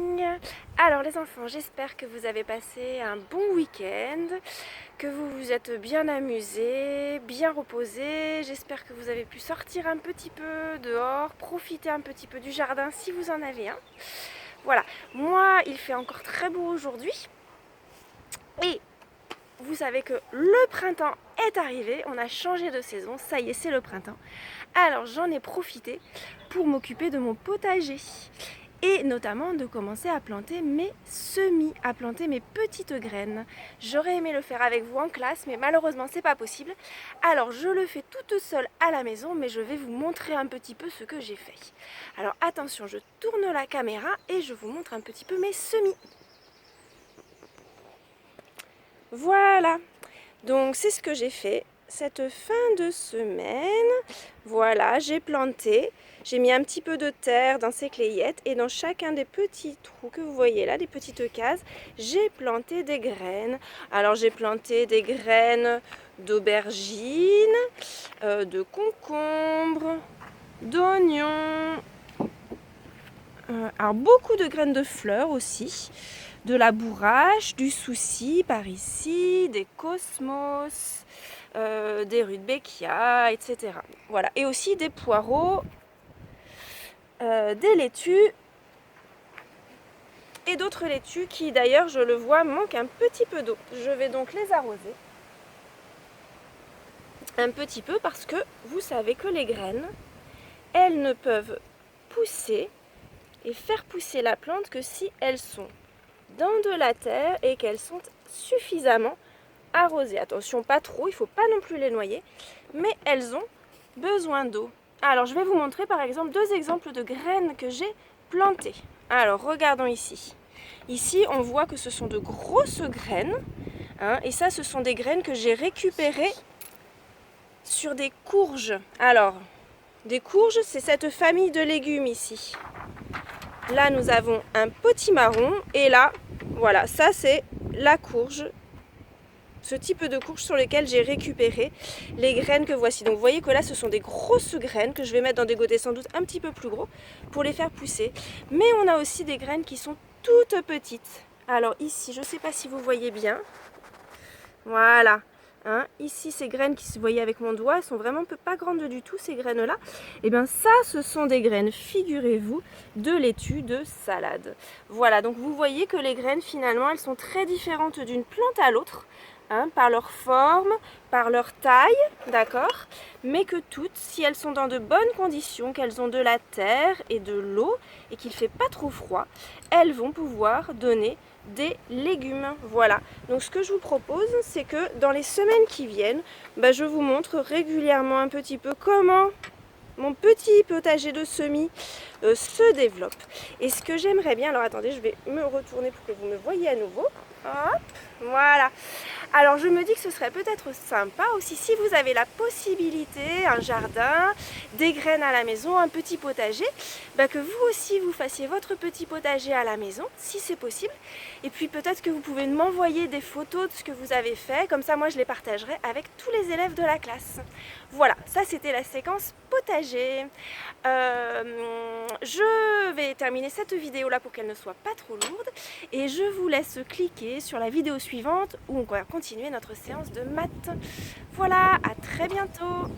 Alors les enfants, j'espère que vous avez passé un bon week-end, que vous vous êtes bien amusés, bien reposés. J'espère que vous avez pu sortir un petit peu dehors, profiter un petit peu du jardin si vous en avez un. Voilà, moi il fait encore très beau aujourd'hui et vous savez que le printemps est arrivé, on a changé de saison, ça y est, c'est le printemps. Alors j'en ai profité pour m'occuper de mon potager. Et notamment de commencer à planter mes semis, à planter mes petites graines. J'aurais aimé le faire avec vous en classe, mais malheureusement c'est pas possible. Alors je le fais toute seule à la maison, mais je vais vous montrer un petit peu ce que j'ai fait. Alors attention, je tourne la caméra et je vous montre un petit peu mes semis. Voilà, donc c'est ce que j'ai fait cette fin de semaine. Voilà, j'ai planté, j'ai mis un petit peu de terre dans ces clayettes et dans chacun des petits trous que vous voyez là, des petites cases, j'ai planté des graines. Alors j'ai planté des graines d'aubergines, de concombres, d'oignons, alors beaucoup de graines de fleurs aussi, de la bourrache, du souci par ici, des cosmos, des rudbeckia, etc. Voilà, et aussi des poireaux, des laitues et d'autres laitues qui d'ailleurs, je le vois, manquent un petit peu d'eau. Je vais donc les arroser un petit peu parce que vous savez que les graines, elles ne peuvent pousser et faire pousser la plante que si elles sont dans de la terre et qu'elles sont suffisamment arrosées. Attention, pas trop, il ne faut pas non plus les noyer, mais elles ont besoin d'eau. Alors, je vais vous montrer par exemple deux exemples de graines que j'ai plantées. Alors, regardons ici. Ici, on voit que ce sont de grosses graines, hein, et ça, ce sont des graines que j'ai récupérées sur des courges. Alors, des courges, c'est cette famille de légumes ici. Là, nous avons un potimarron et là, voilà, ça c'est la courge, ce type de courge sur lesquelles j'ai récupéré les graines que voici. Donc vous voyez que là, ce sont des grosses graines que je vais mettre dans des gotets sans doute un petit peu plus gros pour les faire pousser. Mais on a aussi des graines qui sont toutes petites. Alors ici, je ne sais pas si vous voyez bien. Voilà. Hein, ici, ces graines qui se voyaient avec mon doigt, elles sont vraiment pas grandes du tout, ces graines-là. Et bien ça, ce sont des graines, figurez-vous, de laitue de salade. Voilà, donc vous voyez que les graines, finalement, elles sont très différentes d'une plante à l'autre, hein, par leur forme, par leur taille, d'accord? Mais que toutes, si elles sont dans de bonnes conditions, qu'elles ont de la terre et de l'eau, et qu'il ne fait pas trop froid, elles vont pouvoir donner des légumes. Voilà, donc ce que je vous propose, c'est que dans les semaines qui viennent, je vous montre régulièrement un petit peu comment mon petit potager de semis se développe. Et ce que j'aimerais bien, alors attendez, je vais me retourner pour que vous me voyez à nouveau. Hop, voilà. Alors je me dis que ce serait peut-être sympa aussi si vous avez la possibilité, un jardin, des graines à la maison, un petit potager, que vous aussi vous fassiez votre petit potager à la maison, si c'est possible. Et puis peut-être que vous pouvez m'envoyer des photos de ce que vous avez fait, comme ça moi je les partagerai avec tous les élèves de la classe. Voilà, ça c'était la séquence potager. Je vais terminer cette vidéo là pour qu'elle ne soit pas trop lourde et je vous laisse cliquer sur la vidéo suivante où on va continuer notre séance de maths. Voilà, à très bientôt.